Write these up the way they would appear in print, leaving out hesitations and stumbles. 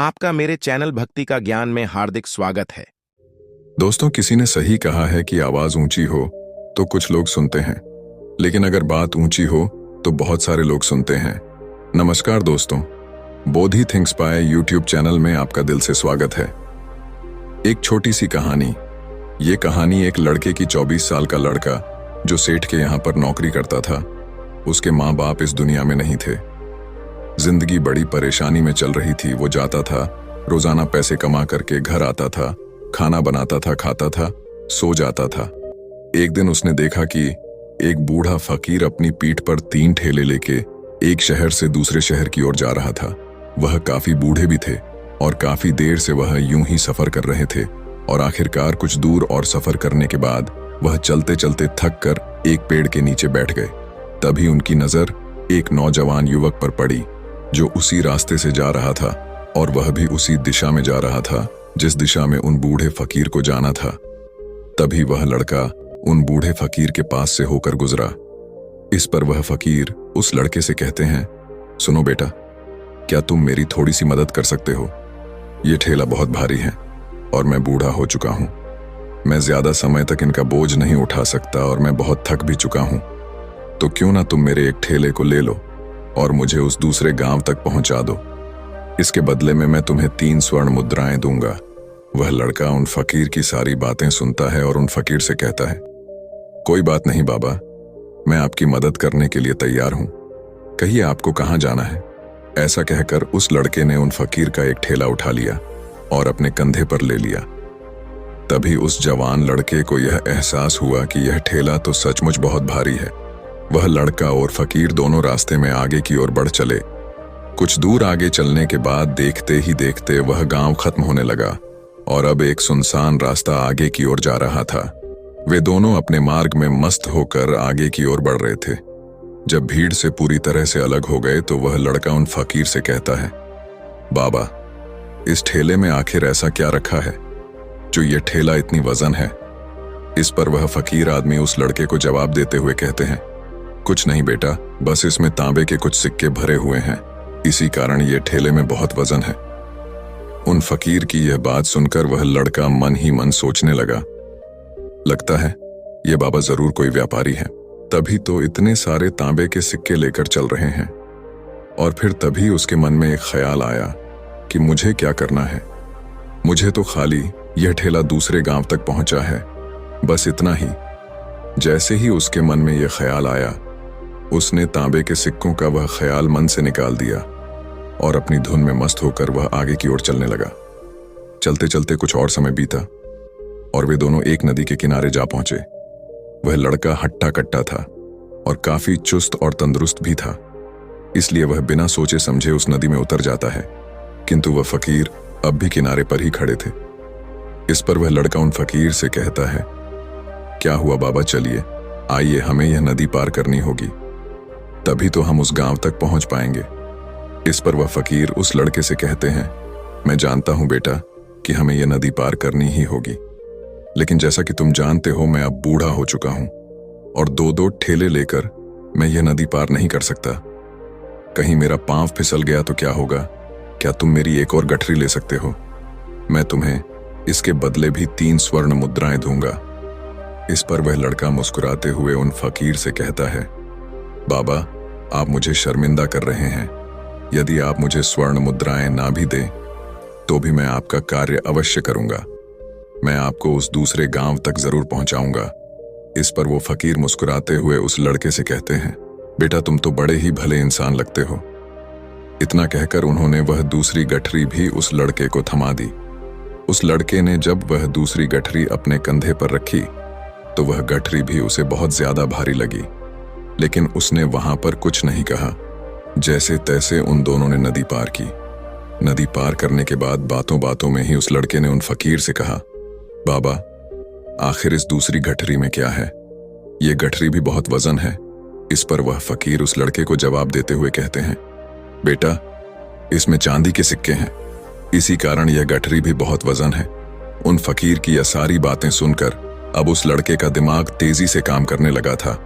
आपका मेरे चैनल भक्ति का ज्ञान में हार्दिक स्वागत है। दोस्तों, किसी ने सही कहा है कि आवाज ऊंची हो तो कुछ लोग सुनते हैं, लेकिन अगर बात ऊंची हो तो बहुत सारे लोग सुनते हैं। नमस्कार दोस्तों, बोधि थिंक्स बाय यूट्यूब चैनल में आपका दिल से स्वागत है। एक छोटी सी कहानी। ये कहानी एक लड़के की 24 साल का लड़का जो सेठ के यहाँ पर नौकरी करता था। उसके माँ बाप इस दुनिया में नहीं थे। जिंदगी बड़ी परेशानी में चल रही थी। वो जाता था, रोजाना पैसे कमा करके घर आता था, खाना बनाता था, खाता था, सो जाता था। एक दिन उसने देखा कि एक बूढ़ा फकीर अपनी पीठ पर 3 ठेले लेके एक शहर से दूसरे शहर की ओर जा रहा था। वह काफी बूढ़े भी थे और काफी देर से वह यूं ही सफर कर रहे थे और आखिरकार कुछ दूर और सफर करने के बाद वह चलते चलते थक कर एक पेड़ के नीचे बैठ गए। तभी उनकी नजर एक नौजवान युवक पर पड़ी जो उसी रास्ते से जा रहा था और वह भी उसी दिशा में जा रहा था जिस दिशा में उन बूढ़े फकीर को जाना था। तभी वह लड़का उन बूढ़े फकीर के पास से होकर गुजरा। इस पर वह फकीर उस लड़के से कहते हैं, सुनो बेटा, क्या तुम मेरी थोड़ी सी मदद कर सकते हो? ये ठेला बहुत भारी है और मैं बूढ़ा हो चुका हूं। मैं ज्यादा समय तक इनका बोझ नहीं उठा सकता और मैं बहुत थक भी चुका हूं। तो क्यों ना तुम मेरे एक ठेले को ले लो और मुझे उस दूसरे गांव तक पहुंचा दो। इसके बदले में मैं तुम्हें 3 स्वर्ण मुद्राएं दूंगा। वह लड़का उन फकीर की सारी बातें सुनता है और उन फकीर से कहता है, कोई बात नहीं बाबा, मैं आपकी मदद करने के लिए तैयार हूं। कहिए आपको कहां जाना है? ऐसा कहकर उस लड़के ने उन फकीर का एक ठेला उठा लिया और अपने कंधे पर ले लिया। तभी उस जवान लड़के को यह एहसास हुआ कि यह ठेला तो सचमुच बहुत भारी है। वह लड़का और फकीर दोनों रास्ते में आगे की ओर बढ़ चले। कुछ दूर आगे चलने के बाद देखते ही देखते वह गांव खत्म होने लगा और अब एक सुनसान रास्ता आगे की ओर जा रहा था। वे दोनों अपने मार्ग में मस्त होकर आगे की ओर बढ़ रहे थे। जब भीड़ से पूरी तरह से अलग हो गए तो वह लड़का उन फकीर से कहता है, बाबा, इस ठेले में आखिर ऐसा क्या रखा है जो ये ठेला इतनी वजन है? इस पर वह फकीर आदमी उस लड़के को जवाब देते हुए कहते हैं, कुछ नहीं बेटा, बस इसमें तांबे के कुछ सिक्के भरे हुए हैं, इसी कारण ये ठेले में बहुत वजन है। उन फकीर की यह बात सुनकर वह लड़का मन ही मन सोचने लगा, लगता है ये बाबा जरूर कोई व्यापारी है, तभी तो इतने सारे तांबे के सिक्के लेकर चल रहे हैं। और फिर तभी उसके मन में एक ख्याल आया कि मुझे क्या करना है। मुझे तो खाली यह ठेला दूसरे गांव तक पहुंचा है, बस इतना ही। जैसे ही उसके मन में यह ख्याल आया, उसने तांबे के सिक्कों का वह ख्याल मन से निकाल दिया और अपनी धुन में मस्त होकर वह आगे की ओर चलने लगा। चलते चलते कुछ और समय बीता और वे दोनों एक नदी के किनारे जा पहुंचे। वह लड़का हट्टा कट्टा था और काफी चुस्त और तंदुरुस्त भी था, इसलिए वह बिना सोचे समझे उस नदी में उतर जाता है, किंतु वह फकीर अब भी किनारे पर ही खड़े थे। इस पर वह लड़का उन फकीर से कहता है, क्या हुआ बाबा, चलिए आइए, हमें यह नदी पार करनी होगी, तभी तो हम उस गांव तक पहुंच पाएंगे। इस पर वह फकीर उस लड़के से कहते हैं, मैं जानता हूं बेटा कि हमें यह नदी पार करनी ही होगी, लेकिन जैसा कि तुम जानते हो मैं अब बूढ़ा हो चुका हूं और 2-2 ठेले लेकर मैं यह नदी पार नहीं कर सकता। कहीं मेरा पांव फिसल गया तो क्या होगा? क्या तुम मेरी एक और गठरी ले सकते हो? मैं तुम्हें इसके बदले भी 3 स्वर्ण मुद्राएं दूंगा। इस पर वह लड़का मुस्कुराते हुए उन फकीर से कहता है, बाबा, आप मुझे शर्मिंदा कर रहे हैं। यदि आप मुझे स्वर्ण मुद्राएं ना भी दें तो भी मैं आपका कार्य अवश्य करूंगा। मैं आपको उस दूसरे गांव तक जरूर पहुंचाऊंगा। इस पर वो फकीर मुस्कुराते हुए उस लड़के से कहते हैं, बेटा, तुम तो बड़े ही भले इंसान लगते हो। इतना कहकर उन्होंने वह दूसरी गठरी भी उस लड़के को थमा दी। उस लड़के ने जब वह दूसरी गठरी अपने कंधे पर रखी तो वह गठरी भी उसे बहुत ज्यादा भारी लगी, लेकिन उसने वहां पर कुछ नहीं कहा। जैसे तैसे उन दोनों ने नदी पार की। नदी पार करने के बाद बातों बातों में ही उस लड़के ने उन फकीर से कहा, बाबा, आखिर इस दूसरी गठरी में क्या है? ये गठरी भी बहुत वजन है। इस पर वह फकीर उस लड़के को जवाब देते हुए कहते हैं, बेटा, इसमें चांदी के सिक्के हैं, इसी कारण यह गठरी भी बहुत वजन है। उन फकीर की यह सारी बातें सुनकर अब उस लड़के का दिमाग तेजी से काम करने लगा था।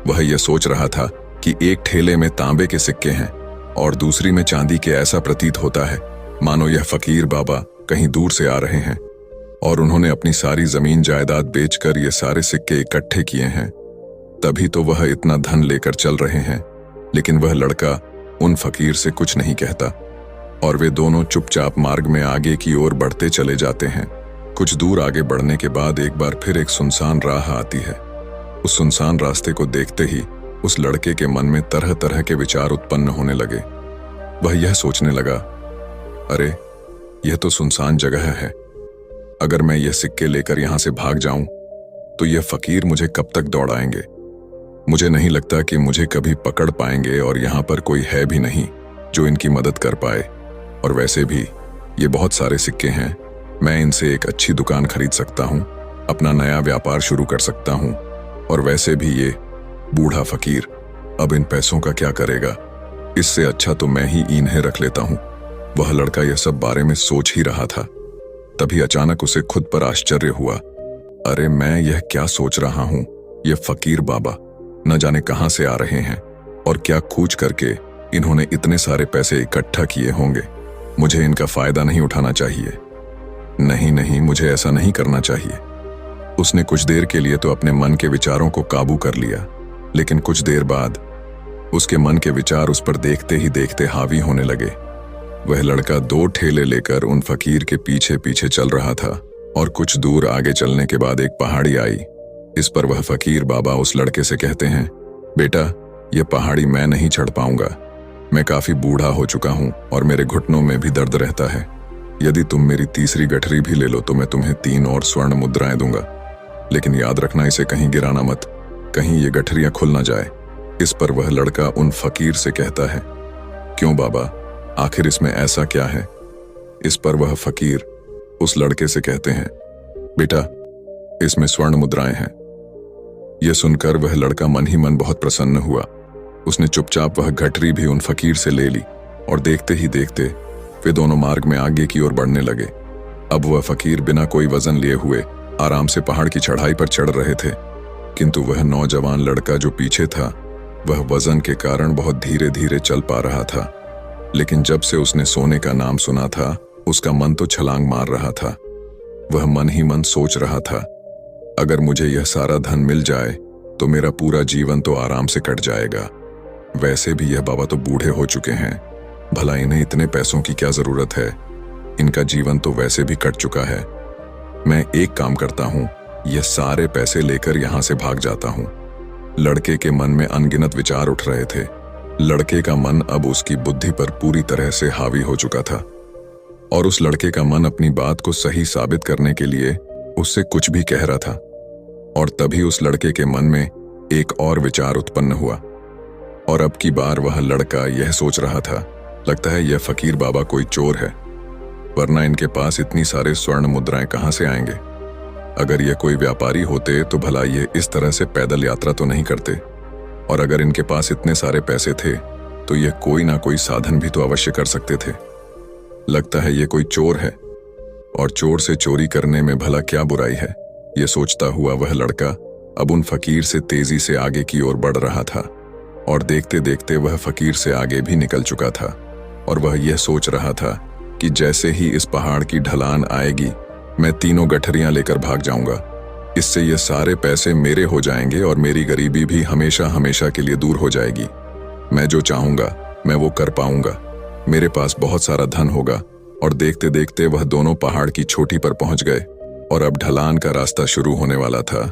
वह यह सोच रहा था कि एक ठेले में तांबे के सिक्के हैं और दूसरी में चांदी के। ऐसा प्रतीत होता है मानो यह फकीर बाबा कहीं दूर से आ रहे हैं और उन्होंने अपनी सारी जमीन जायदाद बेचकर ये सारे सिक्के इकट्ठे किए हैं। तभी तो वह इतना धन लेकर चल रहे हैं। लेकिन वह लड़का उन फकीर से कुछ नहीं कहता और वे दोनों चुपचाप मार्ग में आगे की ओर बढ़ते चले जाते हैं। कुछ दूर आगे बढ़ने के बाद एक बार फिर एक सुनसान राह आती है। उस सुनसान रास्ते को देखते ही उस लड़के के मन में तरह तरह के विचार उत्पन्न होने लगे। वह यह सोचने लगा, अरे यह तो सुनसान जगह है। अगर मैं यह सिक्के लेकर यहां से भाग जाऊं तो यह फकीर मुझे कब तक दौड़ाएंगे। मुझे नहीं लगता कि मुझे कभी पकड़ पाएंगे और यहां पर कोई है भी नहीं जो इनकी मदद कर पाए। और वैसे भी ये बहुत सारे सिक्के हैं, मैं इनसे एक अच्छी दुकान खरीद सकता हूं, अपना नया व्यापार शुरू कर सकता हूं। और वैसे भी ये बूढ़ा फकीर अब इन पैसों का क्या करेगा। इससे अच्छा तो मैं ही इन्हें रख लेता हूं। वह लड़का यह सब बारे में सोच ही रहा था। तभी अचानक उसे खुद पर आश्चर्य हुआ, अरे मैं यह क्या सोच रहा हूं। यह फकीर बाबा न जाने कहां से आ रहे हैं और क्या खोज करके इन्होंने इतने सारे पैसे इकट्ठा किए होंगे। मुझे इनका फायदा नहीं उठाना चाहिए। नहीं नहीं, मुझे ऐसा नहीं करना चाहिए। उसने कुछ देर के लिए तो अपने मन के विचारों को काबू कर लिया, लेकिन कुछ देर बाद उसके मन के विचार उस पर देखते ही देखते हावी होने लगे। वह लड़का 2 ठेले लेकर उन फकीर के पीछे पीछे चल रहा था और कुछ दूर आगे चलने के बाद एक पहाड़ी आई। इस पर वह फकीर बाबा उस लड़के से कहते हैं, बेटा यह पहाड़ी मैं नहीं चढ़ पाऊंगा। मैं काफी बूढ़ा हो चुका हूं और मेरे घुटनों में भी दर्द रहता है। यदि तुम मेरी तीसरी गठरी भी ले लो तो मैं तुम्हें 3 और स्वर्ण मुद्राएं दूंगा। लेकिन याद रखना, इसे कहीं गिराना मत, कहीं ये गठरियां खुल ना जाए। इस पर वह लड़का उन फकीर से कहता है, क्यों बाबा, आखिर इसमें ऐसा क्या है। इस पर वह फकीर उस लड़के से कहते हैं, बेटा इसमें स्वर्ण मुद्राएं हैं। यह सुनकर वह लड़का मन ही मन बहुत प्रसन्न हुआ। उसने चुपचाप वह गठरी भी उन फकीर से ले ली और देखते ही देखते वे दोनों मार्ग में आगे की ओर बढ़ने लगे। अब वह फकीर बिना कोई वजन लिए हुए आराम से पहाड़ की चढ़ाई पर चढ़ रहे थे, किंतु वह नौजवान लड़का जो पीछे था वह वजन के कारण बहुत धीरे धीरे चल पा रहा था। लेकिन जब से उसने सोने का नाम सुना था उसका मन तो छलांग मार रहा था। वह मन ही मन सोच रहा था, अगर मुझे यह सारा धन मिल जाए तो मेरा पूरा जीवन तो आराम से कट जाएगा। वैसे भी यह बाबा तो बूढ़े हो चुके हैं, भला इन्हें इतने पैसों की क्या जरूरत है। इनका जीवन तो वैसे भी कट चुका है। मैं एक काम करता हूं, यह सारे पैसे लेकर यहां से भाग जाता हूं। लड़के के मन में अनगिनत विचार उठ रहे थे। लड़के का मन अब उसकी बुद्धि पर पूरी तरह से हावी हो चुका था और उस लड़के का मन अपनी बात को सही साबित करने के लिए उससे कुछ भी कह रहा था। और तभी उस लड़के के मन में एक और विचार उत्पन्न हुआ और अब की बार वह लड़का यह सोच रहा था, लगता है यह फकीर बाबा कोई चोर है, वरना इनके पास इतनी सारे स्वर्ण मुद्राएं कहां से आएंगे। अगर ये कोई व्यापारी होते तो भला ये इस तरह से पैदल यात्रा तो नहीं करते, और अगर इनके पास इतने सारे पैसे थे तो ये कोई ना कोई साधन भी तो अवश्य कर सकते थे। लगता है ये कोई चोर है और चोर से चोरी करने में भला क्या बुराई है। ये सोचता हुआ वह लड़का अब उन फकीर से तेजी से आगे की ओर बढ़ रहा था और देखते देखते वह फकीर से आगे भी निकल चुका था। और वह यह सोच रहा था कि जैसे ही इस पहाड़ की ढलान आएगी मैं 3 गठरियां लेकर भाग जाऊंगा। इससे ये सारे पैसे मेरे हो जाएंगे और मेरी गरीबी भी हमेशा हमेशा के लिए दूर हो जाएगी। मैं जो चाहूंगा मैं वो कर पाऊंगा। मेरे पास बहुत सारा धन होगा। और देखते देखते वह दोनों पहाड़ की चोटी पर पहुंच गए और अब ढलान का रास्ता शुरू होने वाला था।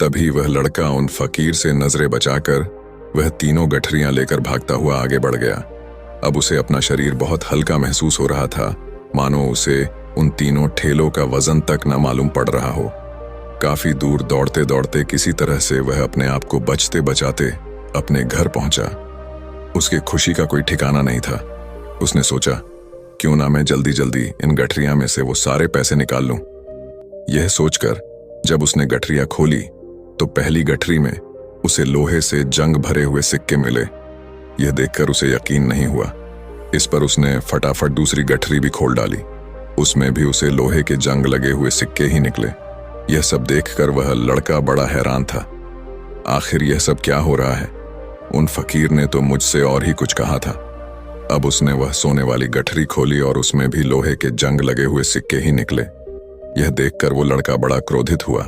तभी वह लड़का उन फकीर से नजरें बचाकर वह 3 गठरियां लेकर भागता हुआ आगे बढ़ गया। अब उसे अपना शरीर बहुत हल्का महसूस हो रहा था, मानो उसे उन 3 ठेलों का वजन तक न मालूम पड़ रहा हो। काफी दूर दौड़ते दौड़ते किसी तरह से वह अपने आप को बचते बचाते अपने घर पहुंचा। उसकी खुशी का कोई ठिकाना नहीं था। उसने सोचा, क्यों ना मैं जल्दी जल्दी इन गठरियां में से वो सारे पैसे निकाल लूं। यह सोचकर जब उसने गठरियां खोली तो पहली गठरी में उसे लोहे से जंग भरे हुए सिक्के मिले। यह देखकर उसे यकीन नहीं हुआ। इस पर उसने फटाफट दूसरी गठरी भी खोल डाली। उसमें भी उसे लोहे के जंग लगे हुए सिक्के ही निकले। यह सब देखकर वह लड़का बड़ा हैरान था। आखिर यह सब क्या हो रहा है? उन फकीर ने तो मुझसे और ही कुछ कहा था। अब उसने वह सोने वाली गठरी खोली और उसमें भी लोहे के जंग लगे हुए सिक्के ही निकले। यह देखकर वो लड़का बड़ा क्रोधित हुआ।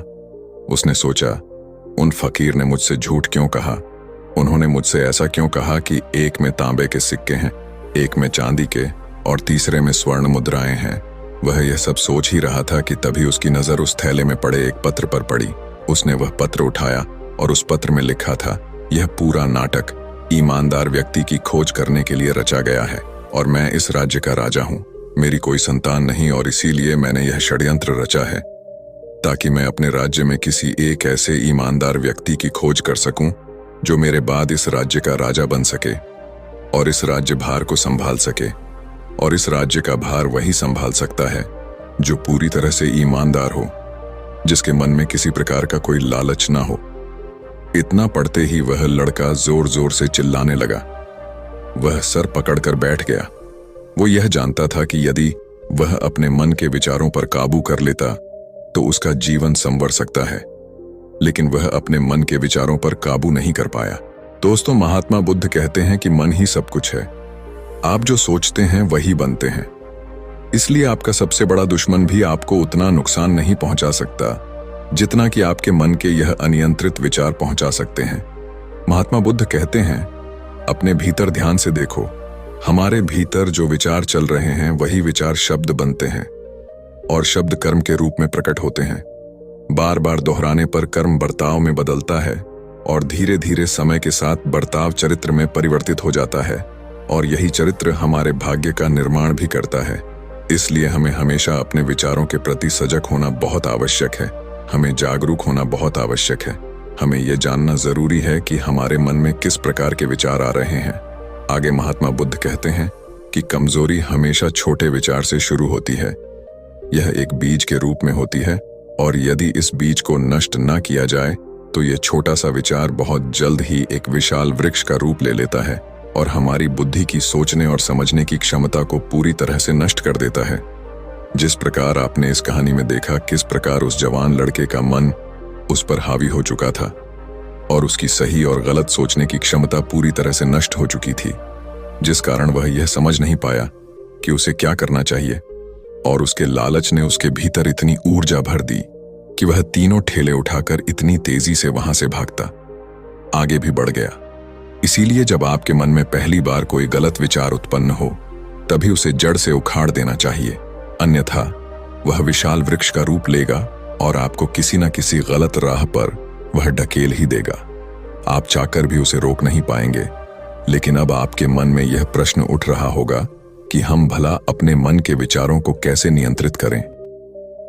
उसने सोचा, उन फकीर ने मुझसे झूठ क्यों कहा? उन्होंने मुझसे ऐसा क्यों कहा कि एक में तांबे के सिक्के हैं, एक में चांदी के और तीसरे में स्वर्ण मुद्राएं हैं। वह यह सब सोच ही रहा था कि तभी उसकी नजर उस थैले में पड़े एक पत्र पर पड़ी। उसने वह पत्र उठाया और उस पत्र में लिखा था, यह पूरा नाटक ईमानदार व्यक्ति की खोज करने के लिए रचा गया है और मैं इस राज्य का राजा हूं। मेरी कोई संतान नहीं और इसीलिए मैंने यह षड्यंत्र रचा है ताकि मैं अपने राज्य में किसी एक ऐसे ईमानदार व्यक्ति की खोज कर सकूं जो मेरे बाद इस राज्य का राजा बन सके और इस राज्य भार को संभाल सके। और इस राज्य का भार वही संभाल सकता है जो पूरी तरह से ईमानदार हो, जिसके मन में किसी प्रकार का कोई लालच ना हो। इतना पढ़ते ही वह लड़का जोर जोर से चिल्लाने लगा। वह सर पकड़कर बैठ गया। वो यह जानता था कि यदि वह अपने मन के विचारों पर काबू कर लेता तो उसका जीवन संवर सकता है, लेकिन वह अपने मन के विचारों पर काबू नहीं कर पाया। दोस्तों, महात्मा बुद्ध कहते हैं कि मन ही सब कुछ है। आप जो सोचते हैं वही बनते हैं। इसलिए आपका सबसे बड़ा दुश्मन भी आपको उतना नुकसान नहीं पहुंचा सकता जितना कि आपके मन के यह अनियंत्रित विचार पहुंचा सकते हैं। महात्मा बुद्ध कहते हैं, अपने भीतर ध्यान से देखो। हमारे भीतर जो विचार चल रहे हैं वही विचार शब्द बनते हैं और शब्द कर्म के रूप में प्रकट होते हैं। बार बार दोहराने पर कर्म बर्ताव में बदलता है और धीरे धीरे समय के साथ बर्ताव चरित्र में परिवर्तित हो जाता है और यही चरित्र हमारे भाग्य का निर्माण भी करता है। इसलिए हमें हमेशा अपने विचारों के प्रति सजग होना बहुत आवश्यक है। हमें जागरूक होना बहुत आवश्यक है। हमें यह जानना जरूरी है कि हमारे मन में किस प्रकार के विचार आ रहे हैं। आगे महात्मा बुद्ध कहते हैं कि कमजोरी हमेशा छोटे विचार से शुरू होती है। यह एक बीज के रूप में होती है और यदि इस बीज को नष्ट न किया जाए तो यह छोटा सा विचार बहुत जल्द ही एक विशाल वृक्ष का रूप ले लेता है और हमारी बुद्धि की सोचने और समझने की क्षमता को पूरी तरह से नष्ट कर देता है। जिस प्रकार आपने इस कहानी में देखा किस प्रकार उस जवान लड़के का मन उस पर हावी हो चुका था और उसकी सही और गलत सोचने की क्षमता पूरी तरह से नष्ट हो चुकी थी, जिस कारण वह यह समझ नहीं पाया कि उसे क्या करना चाहिए और उसके लालच ने उसके भीतर इतनी ऊर्जा भर दी कि वह तीनों ठेले उठाकर इतनी तेजी से वहां से भागता आगे भी बढ़ गया। इसीलिए जब आपके मन में पहली बार कोई गलत विचार उत्पन्न हो तभी उसे जड़ से उखाड़ देना चाहिए, अन्यथा वह विशाल वृक्ष का रूप लेगा और आपको किसी न किसी गलत राह पर वह ढकेल ही देगा। आप चाहकर भी उसे रोक नहीं पाएंगे। लेकिन अब आपके मन में यह प्रश्न उठ रहा होगा कि हम भला अपने मन के विचारों को कैसे नियंत्रित करें।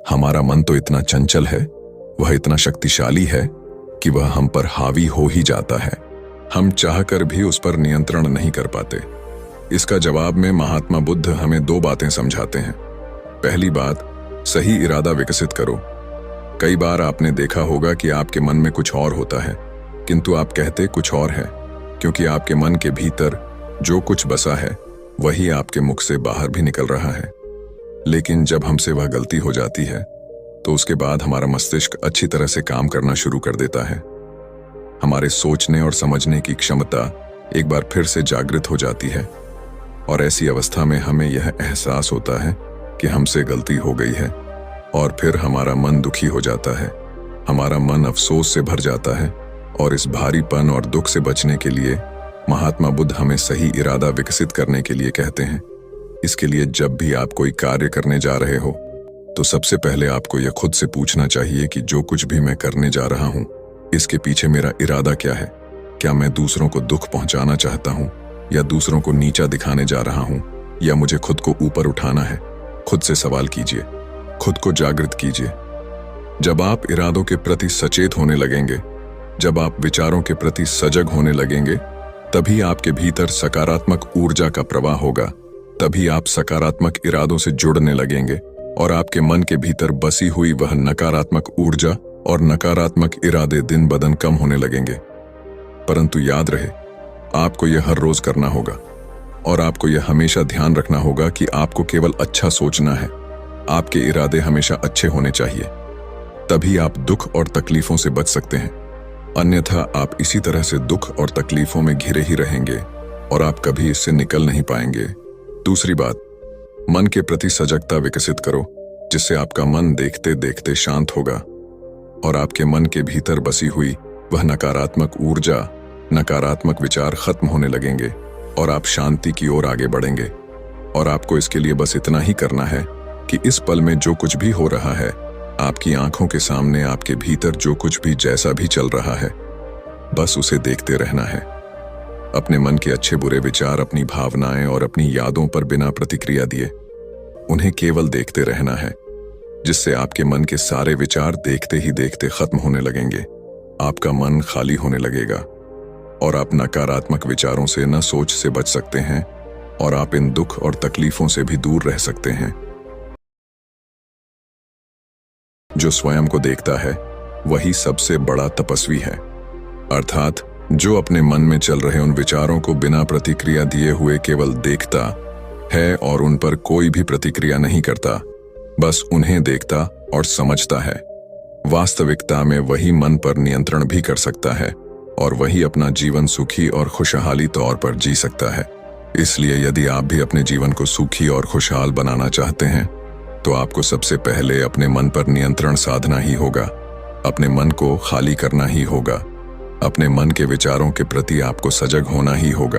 हमारा मन तो इतना चंचल है, वह इतना शक्तिशाली है कि वह हम पर हावी हो ही जाता है। हम चाहकर भी उस पर नियंत्रण नहीं कर पाते। इसका जवाब में महात्मा बुद्ध हमें दो बातें समझाते हैं। पहली बात, सही इरादा विकसित करो। कई बार आपने देखा होगा कि आपके मन में कुछ और होता है किंतु आप कहते कुछ और है, क्योंकि आपके मन के भीतर जो कुछ बसा है वही आपके मुख से बाहर भी निकल रहा है। लेकिन जब हमसे वह गलती हो जाती है तो उसके बाद हमारा मस्तिष्क अच्छी तरह से काम करना शुरू कर देता है। हमारे सोचने और समझने की क्षमता एक बार फिर से जागृत हो जाती है और ऐसी अवस्था में हमें यह एहसास होता है कि हमसे गलती हो गई है और फिर हमारा मन दुखी हो जाता है। हमारा मन अफसोस से भर जाता है और इस भारीपन और दुख से बचने के लिए महात्मा बुद्ध हमें सही इरादा विकसित करने के लिए कहते हैं। इसके लिए जब भी आप कोई कार्य करने जा रहे हो तो सबसे पहले आपको यह खुद से पूछना चाहिए कि जो कुछ भी मैं करने जा रहा हूं इसके पीछे मेरा इरादा क्या है। क्या मैं दूसरों को दुख पहुंचाना चाहता हूं या दूसरों को नीचा दिखाने जा रहा हूं या मुझे खुद को ऊपर उठाना है। खुद से सवाल कीजिए, खुद को जागृत कीजिए। जब आप इरादों के प्रति सचेत होने लगेंगे, जब आप विचारों के प्रति सजग होने लगेंगे, तभी आपके भीतर सकारात्मक ऊर्जा का प्रवाह होगा। तभी आप सकारात्मक इरादों से जुड़ने लगेंगे और आपके मन के भीतर बसी हुई वह नकारात्मक ऊर्जा और नकारात्मक इरादे दिन ब दिन कम होने लगेंगे। परंतु याद रहे, आपको यह हर रोज करना होगा और आपको यह हमेशा ध्यान रखना होगा कि आपको केवल अच्छा सोचना है। आपके इरादे हमेशा अच्छे होने चाहिए, तभी आप दुख और तकलीफों से बच सकते हैं। अन्यथा आप इसी तरह से दुख और तकलीफों में घिरे ही रहेंगे और आप कभी इससे निकल नहीं पाएंगे। दूसरी बात, मन के प्रति सजगता विकसित करो, जिससे आपका मन देखते देखते शांत होगा और आपके मन के भीतर बसी हुई वह नकारात्मक ऊर्जा, नकारात्मक विचार खत्म होने लगेंगे और आप शांति की ओर आगे बढ़ेंगे। और आपको इसके लिए बस इतना ही करना है कि इस पल में जो कुछ भी हो रहा है, आपकी आंखों के सामने आपके भीतर जो कुछ भी जैसा भी चल रहा है, बस उसे देखते रहना है। अपने मन के अच्छे बुरे विचार, अपनी भावनाएं और अपनी यादों पर बिना प्रतिक्रिया दिए उन्हें केवल देखते रहना है, जिससे आपके मन के सारे विचार देखते ही देखते खत्म होने लगेंगे। आपका मन खाली होने लगेगा और आप नकारात्मक विचारों से न सोच से बच सकते हैं और आप इन दुख और तकलीफों से भी दूर रह सकते हैं। जो स्वयं को देखता है वही सबसे बड़ा तपस्वी है, अर्थात जो अपने मन में चल रहे उन विचारों को बिना प्रतिक्रिया दिए हुए केवल देखता है और उन पर कोई भी प्रतिक्रिया नहीं करता, बस उन्हें देखता और समझता है। वास्तविकता में वही मन पर नियंत्रण भी कर सकता है और वही अपना जीवन सुखी और खुशहाली तौर पर जी सकता है। इसलिए यदि आप भी अपने जीवन को सुखी और खुशहाल बनाना चाहते हैं, तो आपको सबसे पहले अपने मन पर नियंत्रण साधना ही होगा। अपने मन को खाली करना ही होगा। अपने मन के विचारों के प्रति आपको सजग होना ही होगा।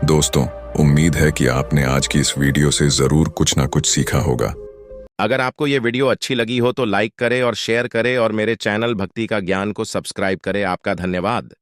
दोस्तों, उम्मीद है कि आपने आज की इस वीडियो से जरूर कुछ ना कुछ सीखा होगा। अगर आपको ये वीडियो अच्छी लगी हो तो लाइक करें और शेयर करें और मेरे चैनल भक्ति का ज्ञान को सब्सक्राइब करें। आपका धन्यवाद।